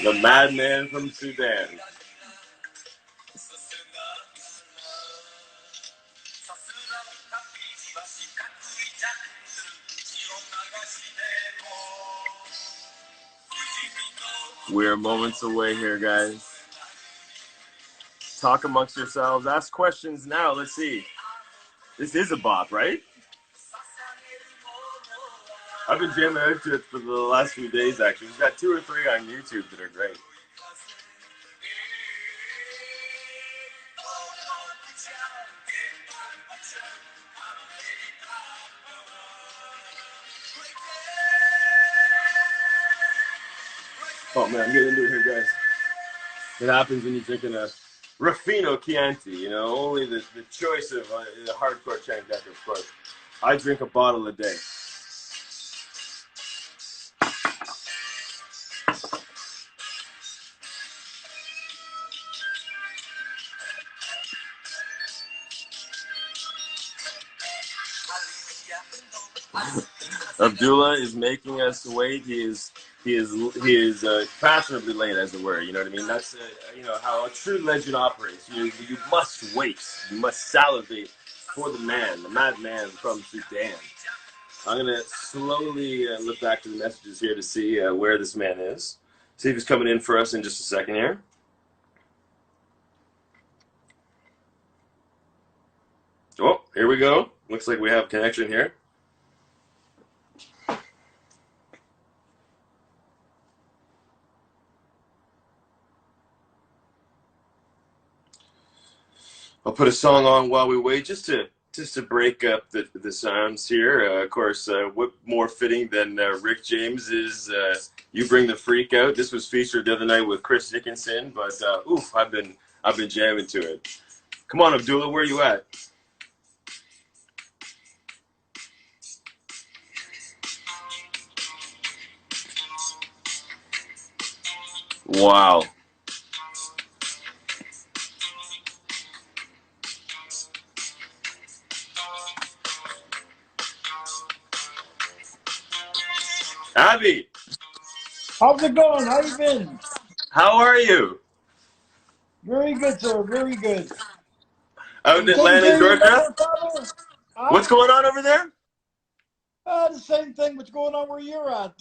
The madman from Sudan. We're moments away here, guys. Talk amongst yourselves. Ask questions now. Let's see. This is a bop, right? I've been jamming out to it for the last few days, actually. We've got 2 or 3 on YouTube that are great. Oh, man, I'm getting into it here, guys. It happens when you're drinking a Rafino Chianti, you know, only the choice of the hardcore Chianti, of course. I drink a bottle a day. Abdullah is making us wait. He is fashionably late, as it were. You know what I mean? That's you know how a true legend operates. You must wait. You must salivate for the man, the madman from Sudan. I'm gonna slowly look back to the messages here to see where this man is. See if he's coming in for us in just a second here. Oh, here we go. Looks like we have connection here. I'll put a song on while we wait, just to break up the sounds here. Of course, what more fitting than Rick James's "You Bring the Freak Out." This was featured the other night with Chris Dickinson, but oof, I've been jamming to it. Come on, Abdullah, where are you at? Wow. Abby, how's it going? How you been? How are you? Very good, sir. Very good. Out in Atlanta, Georgia? What's going on over there? The same thing. What's going on where you're at?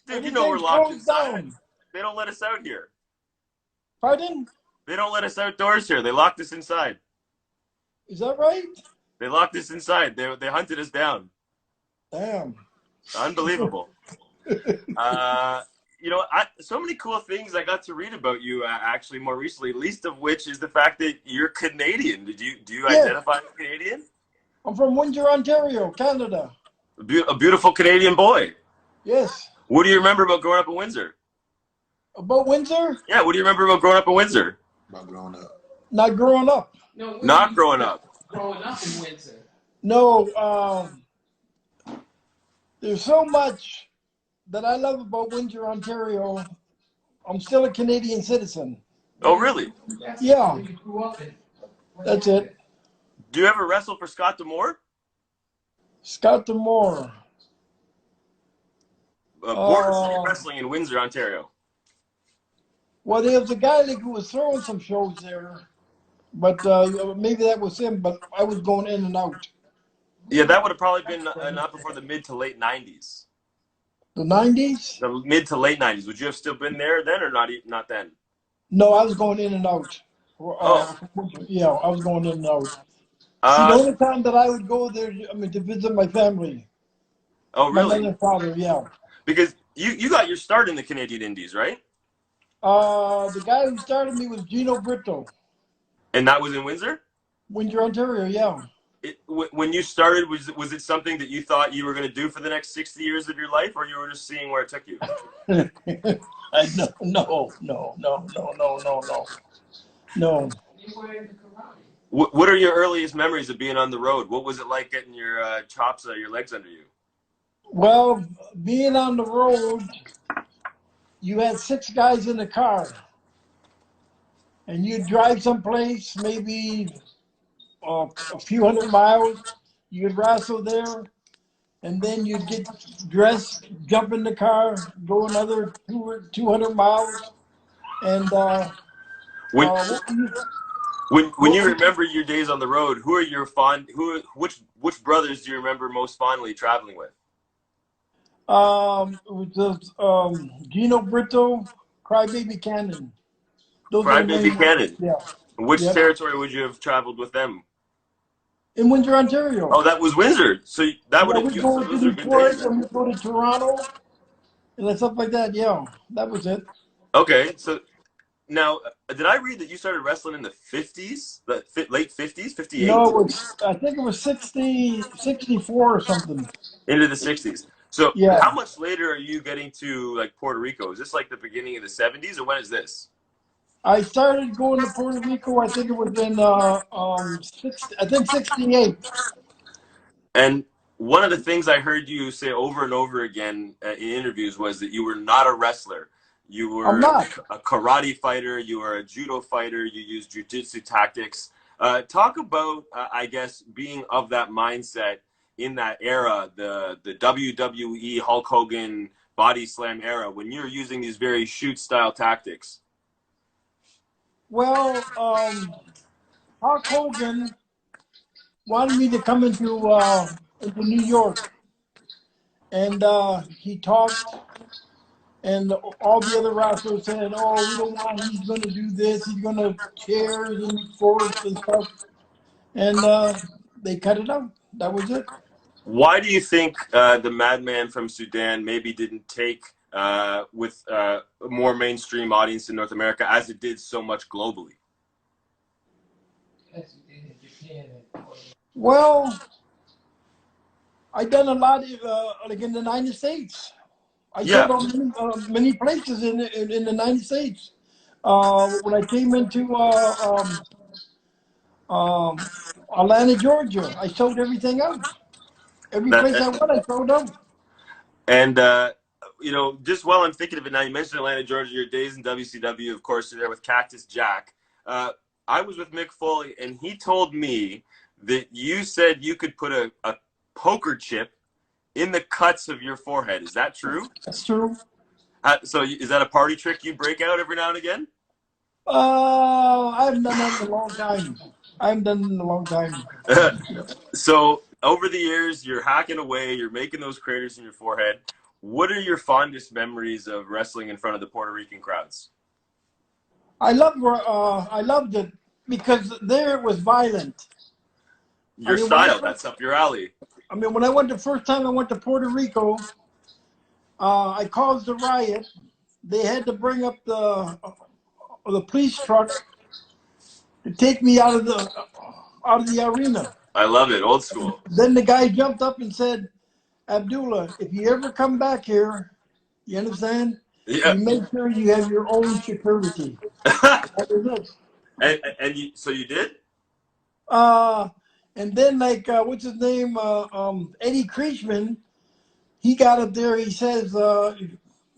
Dude, you know we're locked inside. They don't let us out here. Pardon? They don't let us outdoors here. They locked us inside. Is that right? They locked us inside. They hunted us down. Damn. Unbelievable. You know, so many cool things I got to read about you actually more recently. Least of which is the fact that you're Canadian. Do you identify as Canadian? I'm from Windsor, Ontario, Canada. A beautiful Canadian boy. Yes. What do you remember about growing up in Windsor? About Windsor? Yeah. What do you remember about growing up in Windsor? Not growing up. Not growing up. No. Not growing up. Growing up in Windsor. No. There's so much that I love about Windsor, Ontario. I'm still a Canadian citizen. Oh, really? Yeah. That's it. Do you ever wrestle for Scott D'Amore? Scott D'Amore. Border City Wrestling in Windsor, Ontario. Well, there was a guy who was throwing some shows there, but maybe that was him, but I was going in and out. Yeah, that would have probably been not before the mid to late 90s. The 90s? The mid to late 90s. Would you have still been there then or not then? No, I was going in and out. Yeah, I was going in and out. the only time that I would go there, I mean, to visit my family. Oh, really? My mother and father, yeah. Because you got your start in the Canadian Indies, right? The guy who started me was Gino Brito. And that was in Windsor? Windsor, Ontario, yeah. When you started, was it something that you thought you were going to do for the next 60 years of your life, or you were just seeing where it took you? No. What are your earliest memories of being on the road? What was it like getting your your legs under you? Well, being on the road, you had 6 guys in the car, and you'd drive someplace, maybe a few hundred miles. You'd wrestle there, and then you'd get dressed, jump in the car, go another 200 miles, And When what were you, when what you were you, remember your days on the road, who are your fond which brothers do you remember most fondly traveling with? it was just, Gino Brito, Crybaby Cannon. Those are the Crybaby main ones. Cannon. Yeah. Which Yep. territory would you have traveled with them? In Windsor, Ontario. Oh, that was Windsor. So that would Yeah, have we go to those are good days Detroit then. and we go to Toronto and stuff like that. Yeah, that was it. Okay, so now did I read that you started wrestling in the 50s, the late 50s, No, 58 it was, I think it was 60, 64 or something. into the 60s? So how Yeah. much later are you getting to like Puerto Rico? Is this like the beginning of the 70s or when is this? I started going to Puerto Rico, I think it was in, I think 68. And one of the things I heard you say over and over again in interviews was that you were not a wrestler. You I'm were not. a karate fighter. You were a judo fighter. You used jujitsu tactics. Talk about, I guess, being of that mindset in that era, the WWE Hulk Hogan body slam era, when you're using these very shoot style tactics. Well, Hulk Hogan wanted me to come into New York, and he talked, and all the other wrestlers said, "Oh, we don't want. He's going to do this. He's going to chairs and force and stuff," and they cut it out. That was it. Why do you think the Madman from Sudan maybe didn't take with a more mainstream audience in North America as it did so much globally? Well, I done a lot like in the United States. I sold Yeah, out many places in the United States. When I came into um, Atlanta, Georgia, I sold everything out. Every place I that went, I sold out. and you know, just while I'm thinking of it now, you mentioned Atlanta, Georgia. Your days in WCW, of course, you're there with Cactus Jack. Uh, I was with Mick Foley, and he told me that you said you could put a poker chip in the cuts of your forehead. Is that true? That's true. So is that a party trick you break out every now and again? I haven't done that in a long time. I haven't done it in a long time. So over the years, you're hacking away, you're making those craters in your forehead. What are your fondest memories of wrestling in front of the Puerto Rican crowds? I loved it because there it was violent. I Your mean, when I style, went, that's up your alley. I mean, when I went the first time I went to Puerto Rico, I caused a riot. They had to bring up the police truck to take me out of the arena. I love it, old school. Then the guy jumped up and said, "Abdullah, if you ever come back here, you understand? Yeah. You make sure you have your own security." That was it. and so you did? Uh, and then like what's his name? Eddie Creechman. He got up there. He says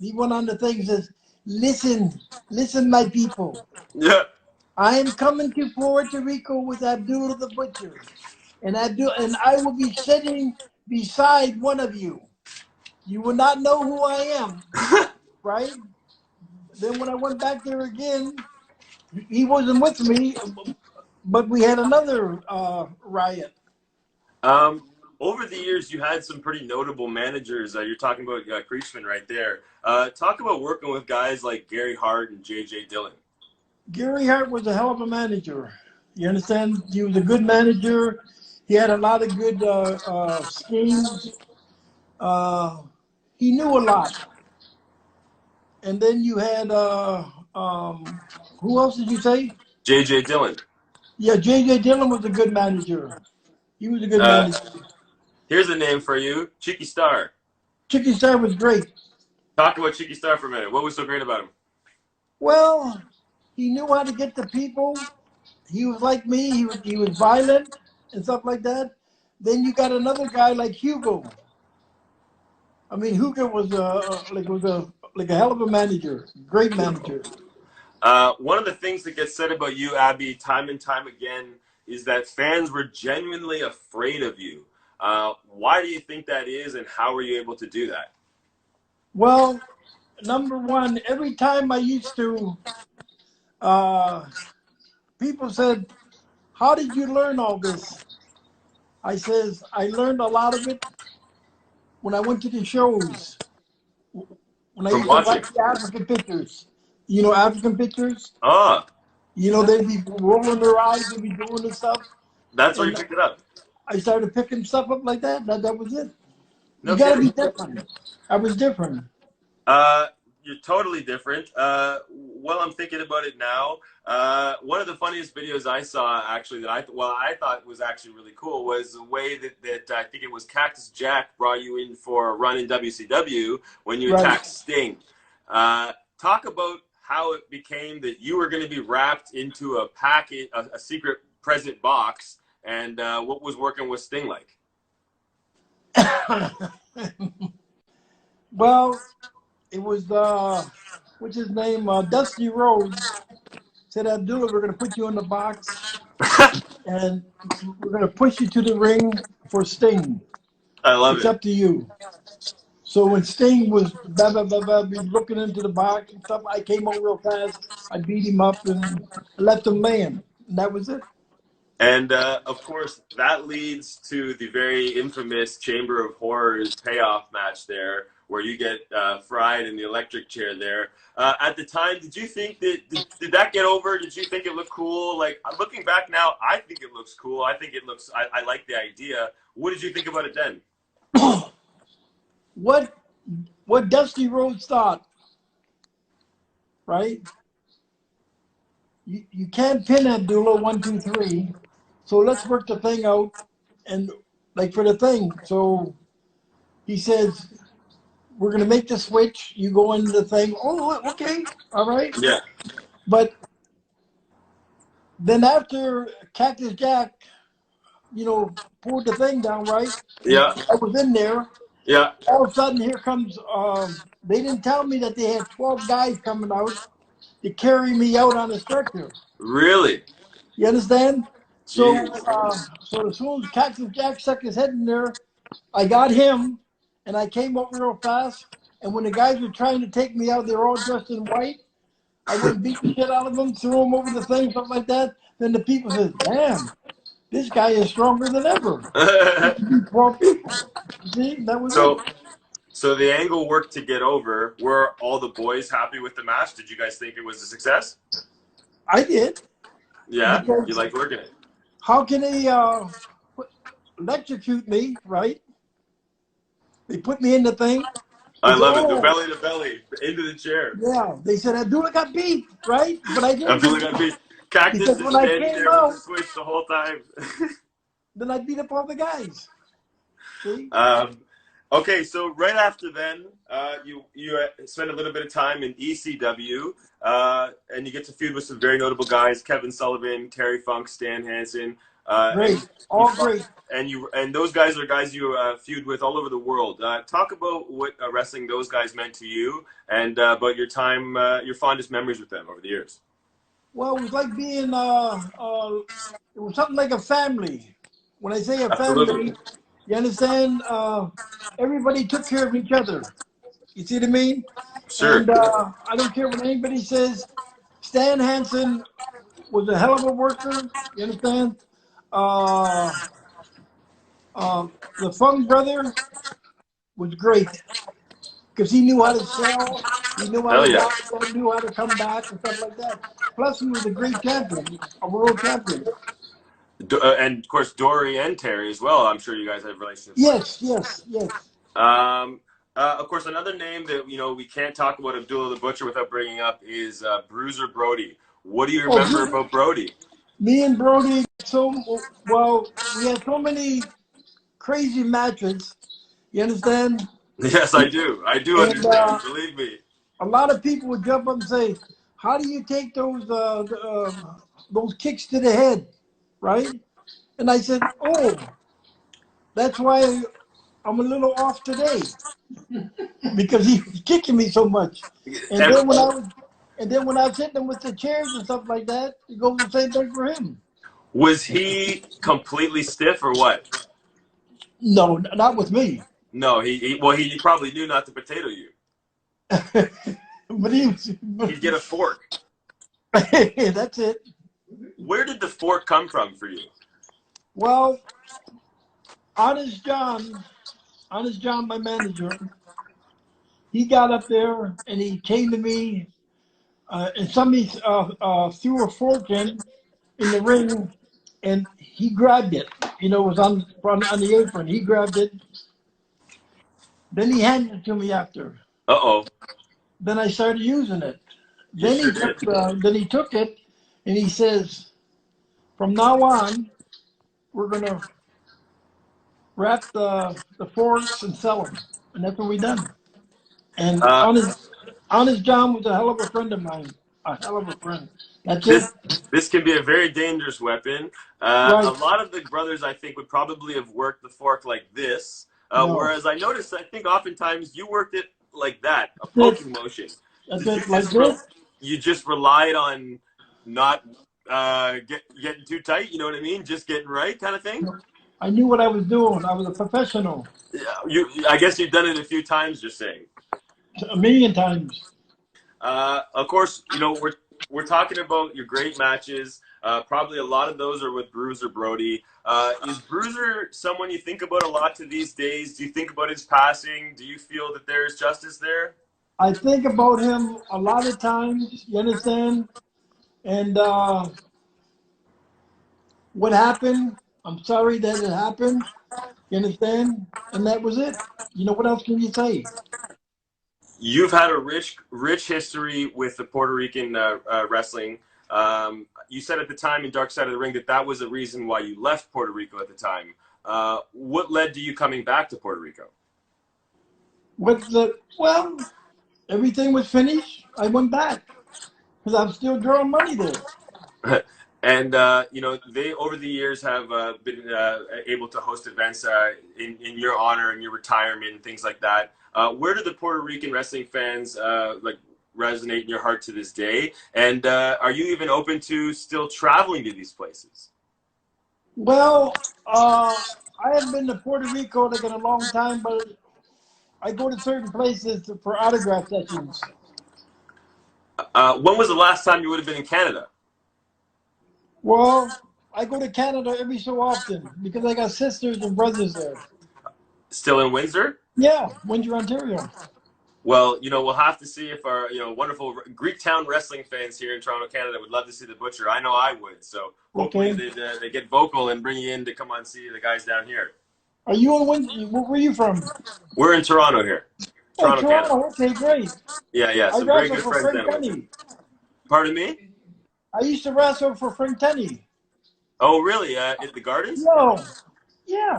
he went on the thing. He says, "Listen, listen, my people. Yeah. I am coming to Puerto Rico with Abdullah the Butcher, and I will be sitting beside one of you. You will not know who I am, right?" Then when I went back there again, he wasn't with me, but we had another riot. um, Over the years, you had some pretty notable managers. You're talking about Creechman right there. Talk about working with guys like Gary Hart and J.J. Dillon. Gary Hart was a hell of a manager. You understand? He was a good manager. He had a lot of good schemes. Uh, he knew a lot. And then you had who else did you say? J.J. Dillon. Yeah, J.J. Dillon was a good manager. He was a good Uh, manager. Here's a name for you, Cheeky Star. Chicky Star was great. Talk about Cheeky Star for a minute. What was so great about him? Well, he knew how to get to people. He was like me. He was violent and stuff like that. Then you got another guy like Hugo. I mean, Hugo was a hell of a manager, great manager. One of the things that gets said about you, Abby, time and time again, is that fans were genuinely afraid of you. Why do you think that is, and how were you able to do that? Well, number one, every time I used to, people said, "How did you learn all this?" I says, "I learned a lot of it when I went to the shows. When I From used to watching. watch the African pictures, you know, African pictures. Ah, You know, they'd be rolling their eyes, they'd be doing this stuff, that's where you and picked it up. I started picking stuff up like that. That was it. You No got to kidding. be different. I was different. Uh, you're totally different. Well, I'm thinking about it now. One of the funniest videos I saw, actually, that I thought was actually really cool, was the way that I think it was Cactus Jack brought you in for a run in WCW when you Right. attacked Sting. Talk about how it became that you were going to be wrapped into a packet, a secret present box, and what was working with Sting like? Well, it was what's his name? Dusty Rhodes said, "Abdullah, we're going to put you in the box and we're going to push you to the ring for Sting. I love It's it. up to you." So when Sting was looking into the box and stuff, I came out real fast. I beat him up and left him laying. And that was it. And of course, that leads to the very infamous Chamber of Horrors payoff match there, where you get fried in the electric chair there. At the time, did you think did that get over? Did you think it looked cool? Like looking back now, I think it looks cool. I think it looks. I like the idea. What did you think about it then? what what Dusty Rhodes thought, right? You can't pin Abdullah 1, 2, 3. So let's work the thing out and like for the thing. So he says, "We're gonna make the switch. You go into the thing." Oh, okay, all right. Yeah, But then after Cactus Jack, pulled the thing down right, and yeah, I was in there. yeah. All of a sudden, here comes. They didn't tell me that they had 12 guys coming out to carry me out on a stretcher. Really? You understand? So, Jeez. so as soon as Cactus Jack stuck his head in there, I got him, and I came up real fast. And when the guys were trying to take me out, they were all dressed in white. I went and beat the shit out of them, threw them over the thing, something like that. Then the people said, "Damn, this guy is stronger than ever." 12 people. You see, that was it. so, so the angle worked to get over. Were all the boys happy with the match? Did you guys think it was a success? I did Yeah, you because liked working it. how can they electrocute me? Right? They put me in the thing. They I said, love it. The "Oh, belly to belly into the chair. yeah." They said, "Abdullah got beat," right? But I didn't Abdullah get got beat beat. Cactus because is when I standing came there with the out, switch the whole time. then I beat up all the guys. See? um, okay, so right after then, you spend a little bit of time in ECW, and you get to feud with some very notable guys: Kevin Sullivan, Terry Funk, Stan Hansen, and Great, you all fought, great. and those guys are guys you feud with all over the world. Talk about what wrestling those guys meant to you, and about your time, your fondest memories with them over the years. Well, it was like being it was something like a family. When I say a Absolutely, family, you understand? Everybody took care of each other. You see what I mean? sure. And I don't care what anybody says. Stan Hansen was a hell of a worker. You understand? Uh, the Funk brother was great because he knew how to sell. He knew how Hell to yeah. die. He knew how to come back and stuff like that. Plus, he was a great champion, a world champion. And of course Dory and Terry as well. I'm sure you guys have relationships with. Yes, yes, yes. Um, of course, another name that we can't talk about Abdullah the Butcher without bringing up is Bruiser Brody. What do you Oh, remember about Brody? me and Brody, so well, we had so many crazy matches. You understand? Yes, I do. I do And understand. Believe me. a lot of people would jump up and say, "How do you take those kicks to the head?" Right? And I said, "Oh, that's why I'm a little off today because he was kicking me so much." And Every, then when I was, and then when I was hitting him with the chairs and stuff like that, it goes the same thing for him. was he completely stiff or what? No, not with me. No, he probably knew not to potato you. But he was, He'd get a fork. that's it. Where did the fork come from for you? Well, Honest John, Honest John, my manager, he got up there and he came to me, and somebody threw a fork in the ring, and he grabbed it. You know, it was on the apron. He grabbed it. Then he handed it to me after. Uh-oh. Then I started using it. You sure did. Then he took it, and he says, "From now on, we're gonna wrap the forks and sell them." And that's what we done. And Uh, Honest John was a hell of a friend of mine. A hell of a friend. That's it. this can be a very dangerous weapon. A Right. lot of the brothers, I think, would probably have worked the fork like this. No. Whereas I noticed, I think oftentimes you worked it like that, a That's poking motion. That's Did it. Like this. you just relied on not getting too tight, you know what I mean? Just getting right kind of thing? I knew what I was doing. I was a professional. Yeah, I guess you've done it a few times, you're saying. A million times. Of course, you know, we're talking about your great matches. Probably a lot of those are with Bruiser Brody. Is Bruiser someone you think about a lot to these days? Do you think about his passing? Do you feel that there's justice there? I think about him a lot of times, you understand? And what happened, I'm sorry that it happened, you understand? And that was it. You know, what else can you say? You've had a rich history with the Puerto Rican wrestling. You said at the time in Dark Side of the Ring that was the reason why you left Puerto Rico at the time. What led to you coming back to Puerto Rico? Well, everything was finished. I went back because I'm still drawing money there. And you know, they over the years have been able to host events in your honor and your retirement and things like that. Where do the Puerto Rican wrestling fans like resonate in your heart to this day? And are you even open to still traveling to these places? Well, I haven't been to Puerto Rico like in a long time, but I go to certain places for autograph sessions. When was the last time you would have been in Canada? Well, I go to Canada every so often because I got sisters and brothers there. Still in Windsor? Yeah, Windsor, Ontario. Well, you know, we'll have to see if our, you know, wonderful Greektown wrestling fans here in Toronto, Canada would love to see the Butcher. I know I would. So hopefully they get vocal and bring you in to come on see the guys down here. Are you in Windsor? Where are you from? We're in Toronto here. Toronto, Canada. Okay, great. Yeah. Some very good friends down in Windsor. Pardon me? I used to wrestle for Frank Tenney. Oh, really? At the Gardens? No. Yeah.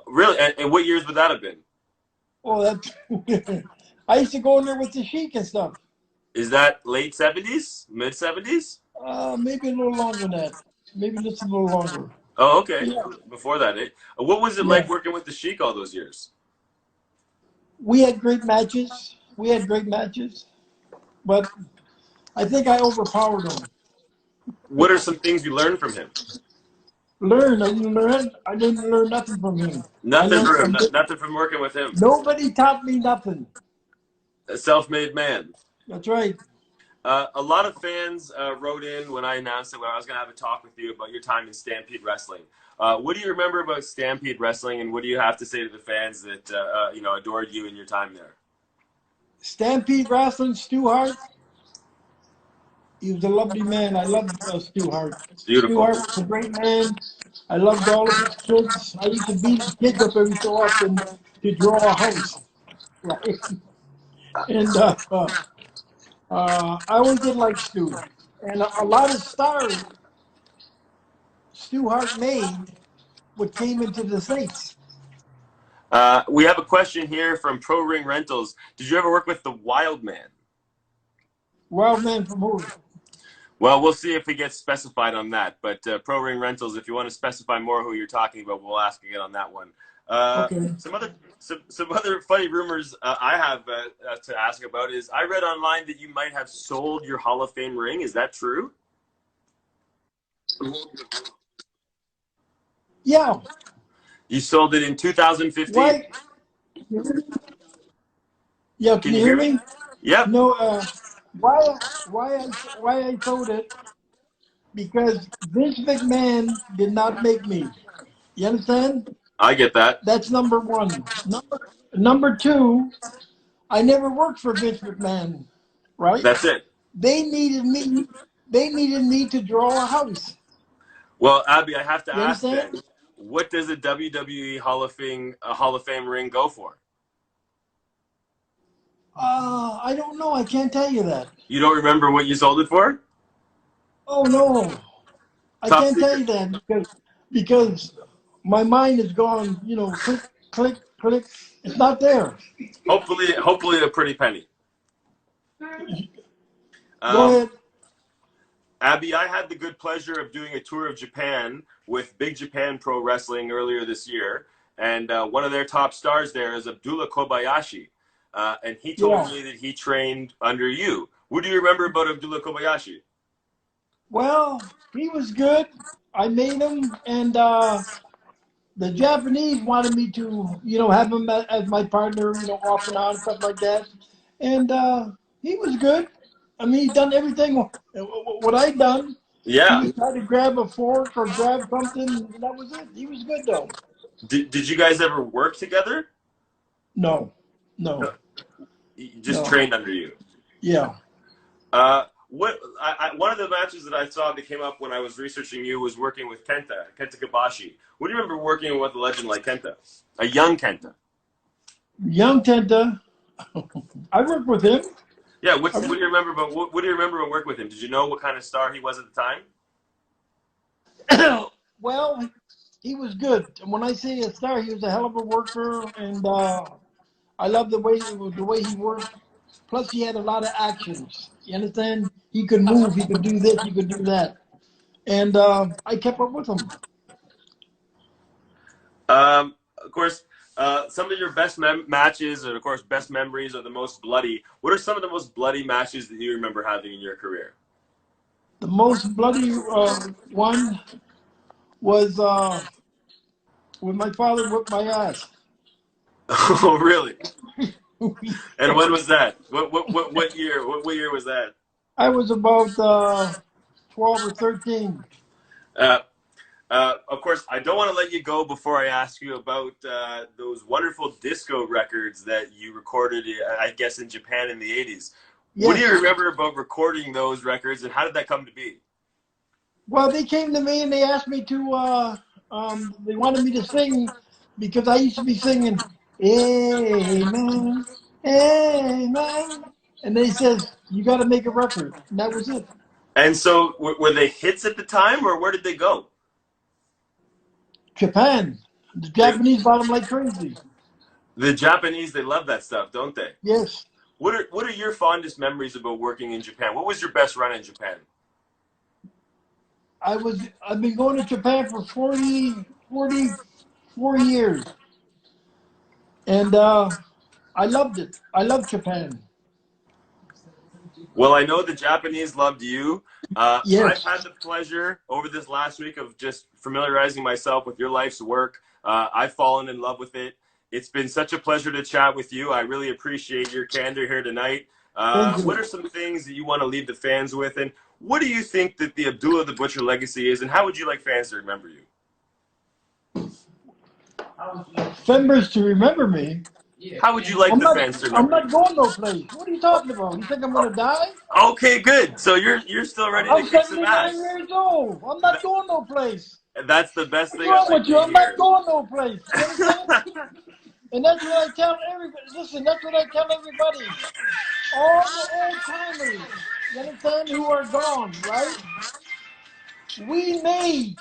Really? And what years would that have been? Oh, that's. I used to go in there with the Sheik and stuff. Is that late 70s? Mid 70s? Maybe a little longer than that. Maybe just a little longer. Oh, okay. Yeah. Before that, what was it like working with the Sheik all those years? We had great matches. But I think I overpowered him. What are some things you learned from him? I didn't learn nothing from him. Nothing from him. Nothing from working with him. Nobody taught me nothing. A self-made man. That's right. A lot of fans wrote in when I announced that I was going to have a talk with you about your time in Stampede Wrestling. What do you remember about Stampede Wrestling, and what do you have to say to the fans that you know, adored you in your time there? Stampede Wrestling, Stu Hart. He was a lovely man. I loved Stu Hart. Beautiful. Stu Hart was a great man. I loved all of his kids. I used to beat his kids up every so often to draw a house. Right? And I always did like Stu. And a lot of stars Stu Hart made what came into the States. We have a question here from Pro Ring Rentals. Did you ever work with the Wild Man? Wild Man from who? Well, we'll see if he gets specified on that. But Pro Ring Rentals, if you want to specify more who you're talking about, we'll ask again on that one. Okay. Some other funny rumors I have to ask about is I read online that you might have sold your Hall of Fame ring. Is that true? Yeah. You sold it in 2015. Right. Yeah, can you hear me? Yep, No, why I sold it? Because Vince McMahon did not make me. You understand? I get that. That's number one. Number two, I never worked for Vince McMahon, right? That's it. They needed me. They needed me to draw a house. Well, Abby, I have to You ask then, understand? what does a WWE Hall of Fame ring go for? I don't know. I can't tell you that. You don't remember what you sold it for? Oh no, I Top can't tell secret. you that because my mind is gone. You know, click, click, click. It's not there. Hopefully a pretty penny. Go Um, ahead. Abby, I had the good pleasure of doing a tour of Japan with Big Japan Pro Wrestling earlier this year, and one of their top stars there is Abdullah Kobayashi, and he told Yeah. me that he trained under you. What do you remember about Abdullah Kobayashi? Well, he was good. I made him, and the Japanese wanted me to, have him as my partner, off and on, stuff like that. And he was good. I mean, he done everything what I done. He Yeah. would try to grab a fork or grab something, and that was it. He was good though. Did you guys ever work together? No, no, No. He just no. trained under you. Yeah. One of the matches that I saw that came up when I was researching you was working with Kenta Kobashi. What do you remember working with a legend like Kenta, a young Kenta? Young Tenta, I worked with him. Yeah, I what do worked, you remember about what do you remember about work with him? Did you know what kind of star he was at the time? well, he was good. And when I say a star, he was a hell of a worker, and I love the way he worked. Plus, he had a lot of actions. You understand? He could move. He could do this. He could do that. And I kept up with him. Of course, some of your best matches, and of course, best memories are the most bloody. What are some of the most bloody matches that you remember having in your career? The most bloody one was when my father whipped my ass. Oh, really? And when was that? What year? What year was that? I was about 12 or 13. Uh, of course, I don't want to let you go before I ask you about those wonderful disco records that you recorded, I guess, in Japan in the 80s. What do you Yes. remember about recording those records, and how did that come to be? Well, they came to me and they asked me to, they wanted me to sing because I used to be singing, Amen, Amen. And they says, you got to make a record. And that was it. And so, were they hits at the time, or where did they go? Japan. The They, Japanese bought them like crazy. the Japanese, they love that stuff, don't they? Yes. What are your fondest memories about working in Japan? What was your best run in Japan? I've been going to Japan for 44 years. And I loved it. I love Japan. Well, I know the Japanese loved you. I've Yes. had the pleasure over this last week of just familiarizing myself with your life's work. I've fallen in love with it. It's been such a pleasure to chat with you. I really appreciate your candor here tonight. Thank What you. are some things that you want to leave the fans with? And what do you think that the Abdullah the Butcher legacy is? And how would you like fans to remember you? Members to remember me. How would you like I'm the not. fans to I'm remember you? not going no place. What are you talking about? You think I'm gonna die? Okay, good. So you're still ready to I'm kick some 79 ass. years old. I'm not going no place. That's the best What's thing I'd wrong like with to you? I'm not hear. going no place. You understand? And that's what I tell everybody. Listen, that's what I tell everybody. All the old timers, you understand, who are gone, right? We made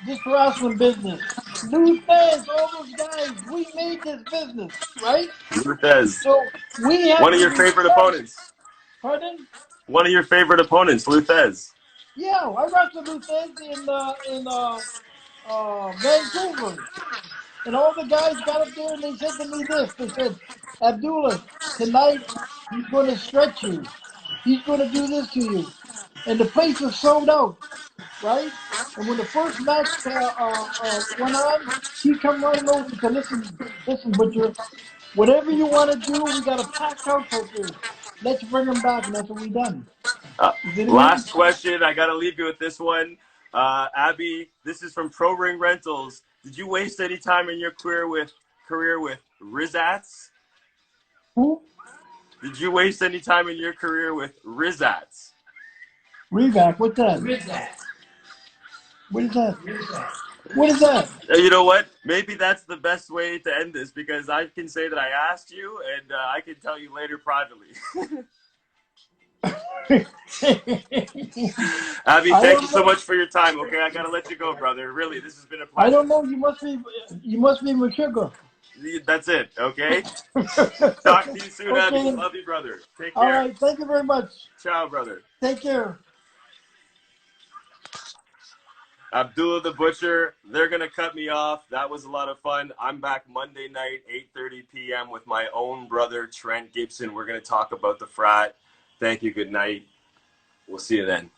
this wrestling business. Lou Fez, all those guys, we made this business, right? Luthez, So we one have of to your favorite respect. opponents. Pardon? One of your favorite opponents, Luthez. Yeah, I wrestled Lou Fez in Vancouver. And all the guys got up there and they said to me this. They said, Abdullah, tonight he's going to stretch you. He's going to do this to you. And the place was sold out, right? And when the first match went on, he come running over to listen, Butcher, whatever you want to do, we got a packed house out there. let's bring him back, and that's what we done. Is it me? Last question. I got to leave you with this one. Abby, this is from Pro Ring Rentals. Did you waste any time in your career with Rizats? Who? Did you waste any time in your career with Rizats? Reback. What's that? What is that? What is that? You know what? Maybe that's the best way to end this because I can say that I asked you, and I can tell you later privately. Abby, thank you so much for your time. Okay, I gotta let you go, brother. Really, this has been a pleasure. I don't know. You must be Meshuggah. That's it. Okay. Talk to you soon, Abby. Okay. Love you, brother. Take All care. right. Thank you very much. Ciao, brother. Take care. Abdullah the Butcher, they're going to cut me off. That was a lot of fun. I'm back Monday night, 8:30 p.m. with my own brother, Trent Gibson. We're going to talk about the frat. Thank you. Good night. We'll see you then.